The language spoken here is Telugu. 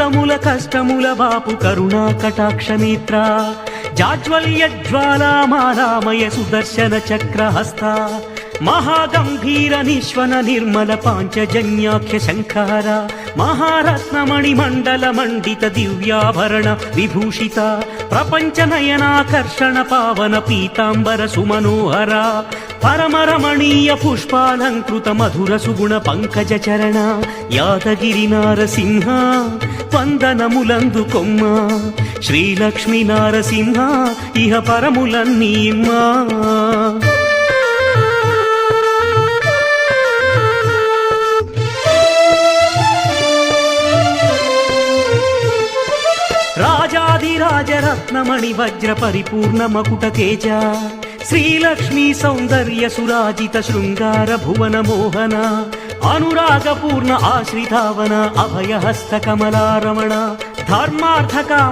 సంకటముల కష్టముల బాపు కరుణా కటాక్ష నేత్ర జాజ్వల్య జ్వాలామాలామయ సుదర్శన చక్రహస్త మహాగంభీర నిశ్వన నిర్మల పాంచజన్యాఖ్య శంఖార మహారత్నమణి మండల మండిత దివ్యాభరణ విభూషిత ప్రపంచ నయనాకర్షణ పావన పీతాంబర సుమనోహర పరమరమణీయ పుష్పాలంకృత మధుర సుగుణ పంకజ చరణ యాదగిరి నారసింహ వందనములందు కొమ్మ శ్రీలక్ష్మీ నారసింహ ఇహ పరములన్నీమ్మా. రాజాదిరాజరత్నమణి వజ్ర పరిపూర్ణ మకుట తేజ శ్రీలక్ష్మీ సౌందర్య సురాజిత శృంగార భువన మోహన అనురాగపూర్ణ ఆశ్రితావన అభయహస్త కమలారమణ ధర్మార్థ కామ